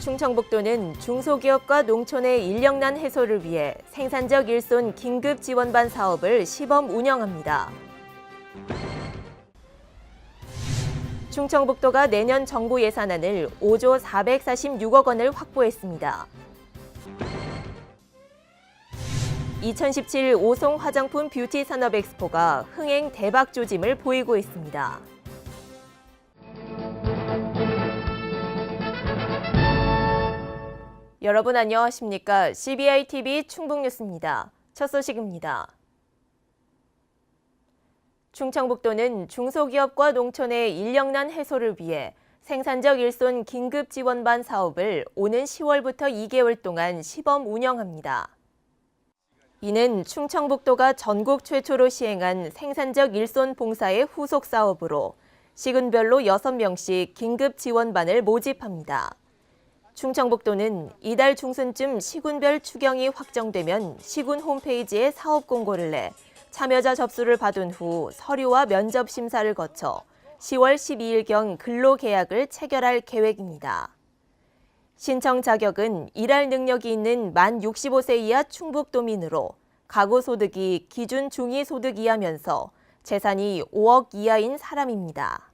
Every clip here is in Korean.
충청북도는 중소기업과 농촌의 인력난 해소를 위해 생산적 일손 긴급 지원반 사업을 시범 운영합니다. 충청북도가 내년 정부 예산안을 5조 446억 원을 확보했습니다. 2017 오송 화장품 뷰티 산업 엑스포가 흥행 대박 조짐을 보이고 있습니다. 여러분 안녕하십니까? CBI-TV 충북뉴스입니다. 첫 소식입니다. 충청북도는 중소기업과 농촌의 인력난 해소를 위해 생산적 일손 긴급 지원반 사업을 오는 10월부터 2개월 동안 시범 운영합니다. 이는 충청북도가 전국 최초로 시행한 생산적 일손 봉사의 후속 사업으로 시군별로 6명씩 긴급 지원반을 모집합니다. 충청북도는 이달 중순쯤 시군별 추경이 확정되면 시군 홈페이지에 사업 공고를 내 참여자 접수를 받은 후 서류와 면접 심사를 거쳐 10월 12일경 근로계약을 체결할 계획입니다. 신청 자격은 일할 능력이 있는 만 65세 이하 충북도민으로 가구 소득이 기준 중위 소득 이하면서 재산이 5억 이하인 사람입니다.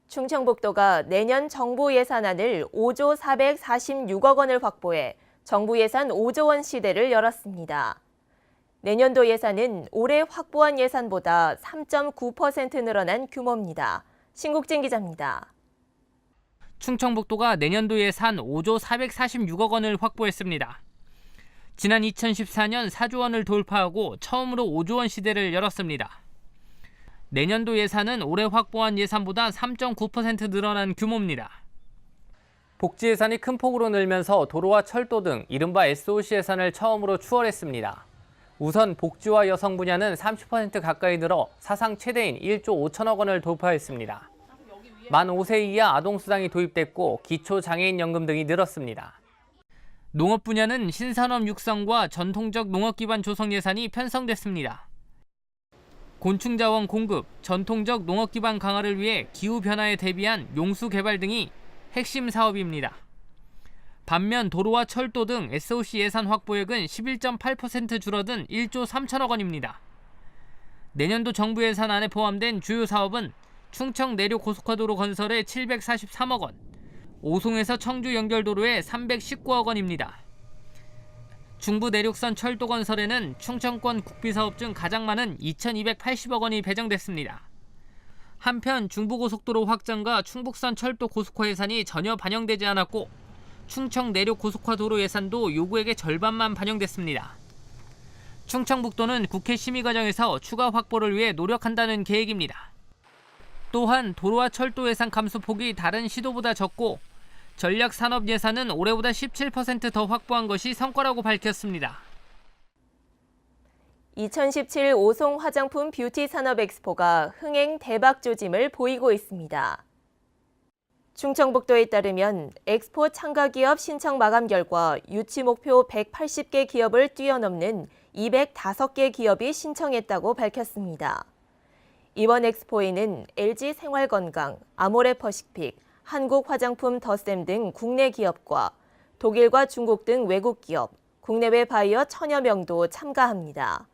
충청북도가 내년 정부 예산안을 5조 446억 원을 확보해 정부 예산 5조 원 시대를 열었습니다. 내년도 예산은 올해 확보한 예산보다 3.9% 늘어난 규모입니다. 신국진 기자입니다. 충청북도가 내년도 예산 5조 446억 원을 확보했습니다. 지난 2014년 4조 원을 돌파하고 처음으로 5조 원 시대를 열었습니다. 내년도 예산은 올해 확보한 예산보다 3.9% 늘어난 규모입니다. 복지 예산이 큰 폭으로 늘면서 도로와 철도 등 이른바 SOC 예산을 처음으로 추월했습니다. 우선 복지와 여성 분야는 30% 가까이 늘어 사상 최대인 1조 5천억 원을 돌파했습니다. 만 5세 이하 아동수당이 도입됐고 기초장애인연금 등이 늘었습니다. 농업 분야는 신산업 육성과 전통적 농업 기반 조성 예산이 편성됐습니다. 곤충자원 공급, 전통적 농업 기반 강화를 위해 기후변화에 대비한 용수 개발 등이 핵심 사업입니다. 반면 도로와 철도 등 SOC 예산 확보액은 11.8% 줄어든 1조 3천억 원입니다. 내년도 정부 예산안에 포함된 주요 사업은 충청 내륙 고속화도로 건설에 743억 원, 오송에서 청주 연결도로에 319억 원입니다. 중부 내륙선 철도 건설에는 충청권 국비사업 중 가장 많은 2,280억 원이 배정됐습니다. 한편 중부고속도로 확장과 충북선 철도 고속화 예산이 전혀 반영되지 않았고 충청 내륙 고속화 도로 예산도 요구액의 절반만 반영됐습니다. 충청북도는 국회 심의 과정에서 추가 확보를 위해 노력한다는 계획입니다. 또한 도로와 철도 예산 감소폭이 다른 시도보다 적고 전략산업 예산은 올해보다 17% 더 확보한 것이 성과라고 밝혔습니다. 2017 오송 화장품 뷰티 산업 엑스포가 흥행 대박 조짐을 보이고 있습니다. 충청북도에 따르면 엑스포 참가 기업 신청 마감 결과 유치 목표 180개 기업을 뛰어넘는 205개 기업이 신청했다고 밝혔습니다. 이번 엑스포에는 LG생활건강, 아모레퍼시픽, 한국화장품 더샘 등 국내 기업과 독일과 중국 등 외국 기업, 국내외 바이어 천여 명도 참가합니다.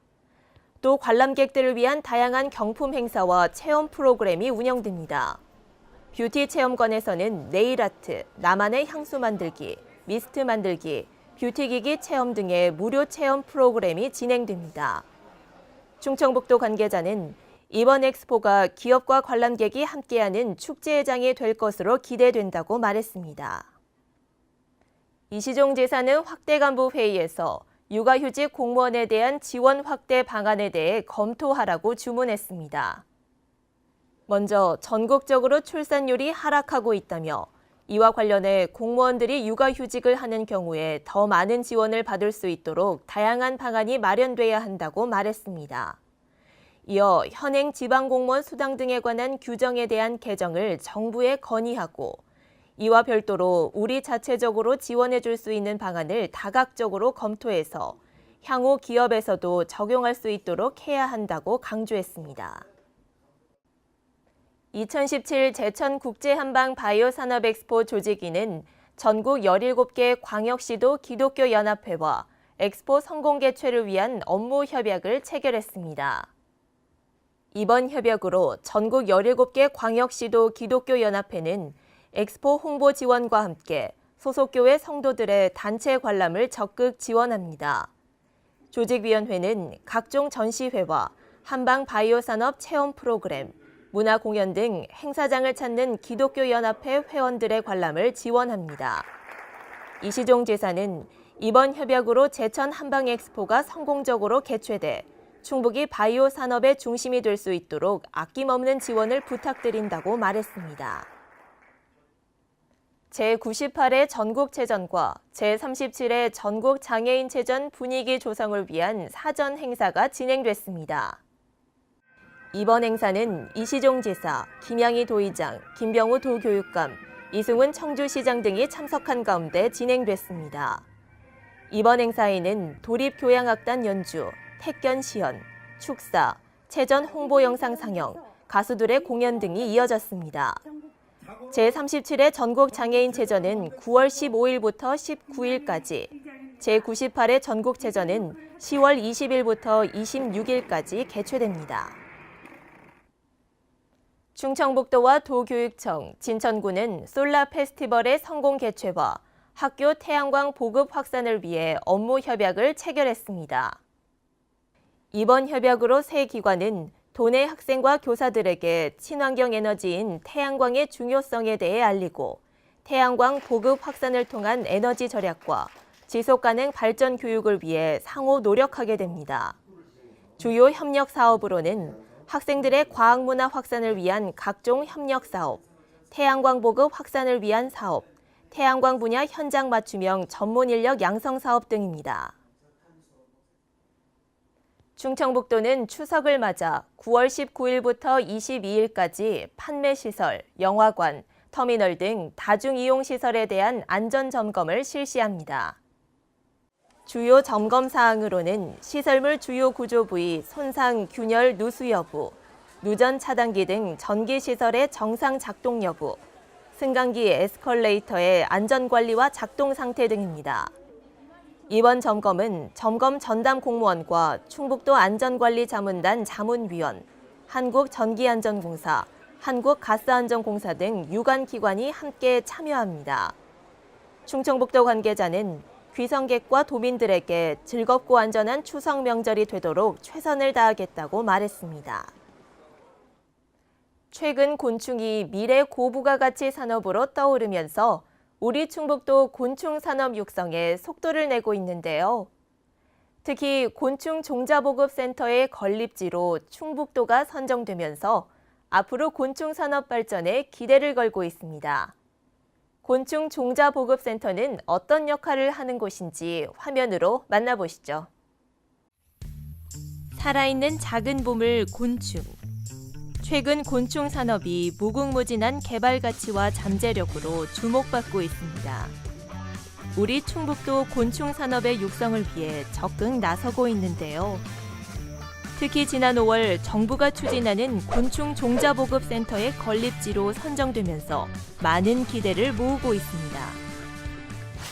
또 관람객들을 위한 다양한 경품 행사와 체험 프로그램이 운영됩니다. 뷰티 체험관에서는 네일아트, 나만의 향수 만들기, 미스트 만들기, 뷰티기기 체험 등의 무료 체험 프로그램이 진행됩니다. 충청북도 관계자는 이번 엑스포가 기업과 관람객이 함께하는 축제회장이 될 것으로 기대된다고 말했습니다. 이시종 지사는 확대간부회의에서 육아휴직 공무원에 대한 지원 확대 방안에 대해 검토하라고 주문했습니다. 먼저 전국적으로 출산율이 하락하고 있다며 이와 관련해 공무원들이 육아휴직을 하는 경우에 더 많은 지원을 받을 수 있도록 다양한 방안이 마련돼야 한다고 말했습니다. 이어 현행 지방공무원 수당 등에 관한 규정에 대한 개정을 정부에 건의하고 이와 별도로 우리 자체적으로 지원해 줄 수 있는 방안을 다각적으로 검토해서 향후 기업에서도 적용할 수 있도록 해야 한다고 강조했습니다. 2017 제천국제한방바이오산업엑스포 조직위는 전국 17개 광역시도 기독교연합회와 엑스포 성공 개최를 위한 업무 협약을 체결했습니다. 이번 협약으로 전국 17개 광역시도 기독교연합회는 엑스포 홍보 지원과 함께 소속 교회 성도들의 단체 관람을 적극 지원합니다. 조직위원회는 각종 전시회와 한방바이오산업 체험 프로그램, 문화공연 등 행사장을 찾는 기독교연합회 회원들의 관람을 지원합니다. 이시종 제사는 이번 협약으로 제천 한방엑스포가 성공적으로 개최돼 충북이 바이오 산업의 중심이 될 수 있도록 아낌없는 지원을 부탁드린다고 말했습니다. 제98회 전국체전과 제37회 전국장애인체전 분위기 조성을 위한 사전 행사가 진행됐습니다. 이번 행사는 이시종 지사, 김양희 도의장, 김병우 도교육감, 이승훈 청주시장 등이 참석한 가운데 진행됐습니다. 이번 행사에는 도립교향악단 연주, 택견 시연, 축사, 체전 홍보 영상 상영, 가수들의 공연 등이 이어졌습니다. 제37회 전국장애인체전은 9월 15일부터 19일까지, 제98회 전국체전은 10월 20일부터 26일까지 개최됩니다. 충청북도와 도교육청, 진천구는 솔라 페스티벌의 성공 개최와 학교 태양광 보급 확산을 위해 업무 협약을 체결했습니다. 이번 협약으로 세 기관은 도내 학생과 교사들에게 친환경 에너지인 태양광의 중요성에 대해 알리고 태양광 보급 확산을 통한 에너지 절약과 지속가능 발전 교육을 위해 상호 노력하게 됩니다. 주요 협력 사업으로는 학생들의 과학문화 확산을 위한 각종 협력 사업, 태양광 보급 확산을 위한 사업, 태양광 분야 현장 맞춤형 전문 인력 양성 사업 등입니다. 충청북도는 추석을 맞아 9월 19일부터 22일까지 판매시설, 영화관, 터미널 등 다중이용시설에 대한 안전점검을 실시합니다. 주요 점검 사항으로는 시설물 주요 구조 부위 손상, 균열, 누수 여부, 누전 차단기 등 전기시설의 정상 작동 여부, 승강기 에스컬레이터의 안전관리와 작동 상태 등입니다. 이번 점검은 점검 전담 공무원과 충북도 안전관리자문단 자문위원, 한국전기안전공사, 한국가스안전공사 등 유관기관이 함께 참여합니다. 충청북도 관계자는 귀성객과 도민들에게 즐겁고 안전한 추석 명절이 되도록 최선을 다하겠다고 말했습니다. 최근 곤충이 미래 고부가가치 산업으로 떠오르면서 우리 충북도 곤충 산업 육성에 속도를 내고 있는데요. 특히 곤충 종자보급센터의 건립지로 충북도가 선정되면서 앞으로 곤충 산업 발전에 기대를 걸고 있습니다. 곤충 종자보급센터는 어떤 역할을 하는 곳인지 화면으로 만나보시죠. 살아있는 작은 보물 곤충. 최근 곤충 산업이 무궁무진한 개발 가치와 잠재력으로 주목받고 있습니다. 우리 충북도 곤충 산업의 육성을 위해 적극 나서고 있는데요. 특히 지난 5월 정부가 추진하는 곤충 종자보급센터의 건립지로 선정되면서 많은 기대를 모으고 있습니다.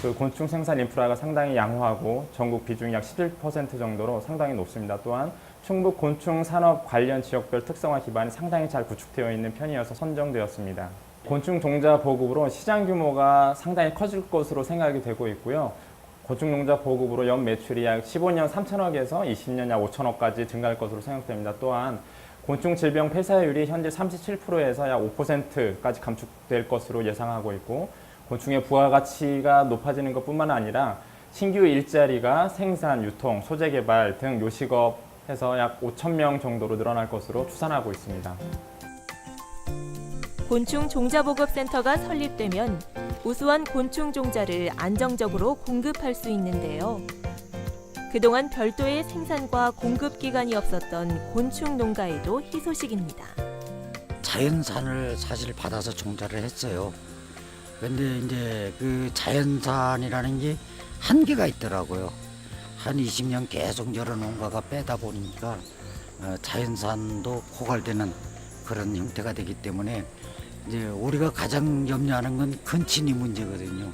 그 곤충 생산 인프라가 상당히 양호하고 전국 비중이 약 11% 정도로 상당히 높습니다. 또한 충북 곤충 산업 관련 지역별 특성화 기반이 상당히 잘 구축되어 있는 편이어서 선정되었습니다. 곤충 종자 보급으로 시장 규모가 상당히 커질 것으로 생각이 되고 있고요. 곤충 종자 보급으로 연 매출이 약 15년 3천억에서 20년 약 5천억까지 증가할 것으로 생각됩니다. 또한 곤충 질병 폐사율이 현재 37%에서 약 5%까지 감축될 것으로 예상하고 있고, 곤충의 부가가치가 높아지는 것뿐만 아니라 신규 일자리가 생산, 유통, 소재 개발 등 요식업에서 약 5천 명 정도로 늘어날 것으로 추산하고 있습니다. 곤충 종자보급센터가 설립되면 우수한 곤충 종자를 안정적으로 공급할 수 있는데요. 그동안 별도의 생산과 공급 기간이 없었던 곤충 농가에도 희소식입니다. 자연산을 사실 받아서 종자를 했어요. 근데 이제 그 자연산이라는 게 한계가 있더라고요. 한 20년 계속 여러 농가가 빼다 보니까 자연산도 고갈되는 그런 형태가 되기 때문에 이제 우리가 가장 염려하는 건 근친이 문제거든요.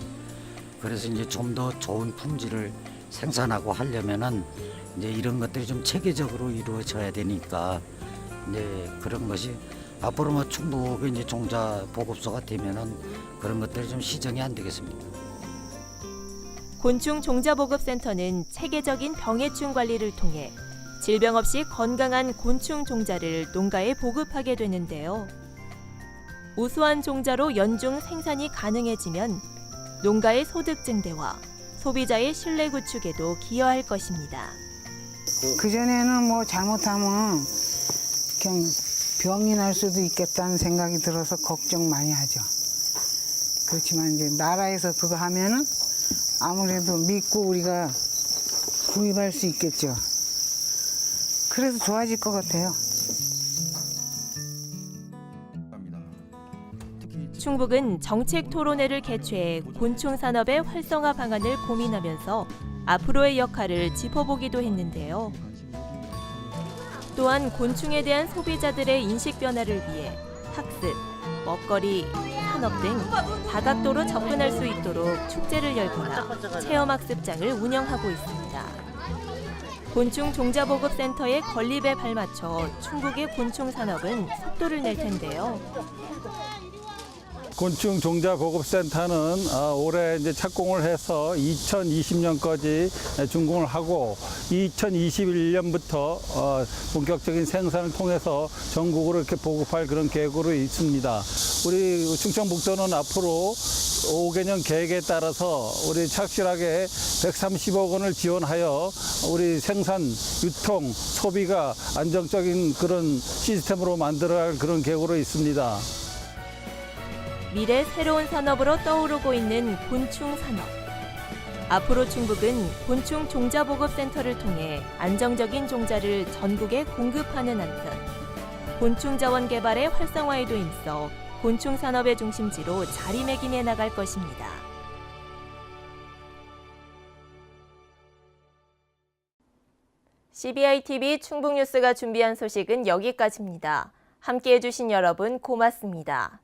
그래서 이제 좀 더 좋은 품질을 생산하고 하려면은 이제 이런 것들이 좀 체계적으로 이루어져야 되니까 이제 그런 것이 앞으로 뭐 충북에 이제 종자 보급소가 되면은 그런 것들이 좀 시정이 안 되겠습니다. 곤충 종자보급센터는 체계적인 병해충 관리를 통해 질병 없이 건강한 곤충 종자를 농가에 보급하게 되는데요. 우수한 종자로 연중 생산이 가능해지면 농가의 소득 증대와 소비자의 신뢰 구축에도 기여할 것입니다. 그전에는 뭐 잘못하면 그냥 병이 날 수도 있겠다는 생각이 들어서 걱정 많이 하죠. 그렇지만 이제 나라에서 그거 하면은 아무래도 믿고 우리가 구입할 수 있겠죠. 그래서 좋아질 것 같아요. 충북은 정책 토론회를 개최해 곤충 산업의 활성화 방안을 고민하면서 앞으로의 역할을 짚어보기도 했는데요. 또한 곤충에 대한 소비자들의 인식 변화를 위해 학습, 먹거리, 산업 등 다각도로 접근할 수 있도록 축제를 열거나 체험학습장을 운영하고 있습니다. 곤충 종자보급센터의 건립에 발맞춰 충북의 곤충 산업은 속도를 낼 텐데요. 곤충 종자 보급센터는 올해 이제 착공을 해서 2020년까지 준공을 하고 2021년부터 본격적인 생산을 통해서 전국으로 이렇게 보급할 그런 계획으로 있습니다. 우리 충청북도는 앞으로 5개년 계획에 따라서 우리 착실하게 130억 원을 지원하여 우리 생산, 유통, 소비가 안정적인 그런 시스템으로 만들어갈 그런 계획으로 있습니다. 미래 새로운 산업으로 떠오르고 있는 곤충 산업. 앞으로 충북은 곤충 종자보급센터를 통해 안정적인 종자를 전국에 공급하는 한편 곤충 자원 개발의 활성화에도 힘써 곤충 산업의 중심지로 자리매김해 나갈 것입니다. CBI-TV 충북뉴스가 준비한 소식은 여기까지입니다. 함께해 주신 여러분 고맙습니다.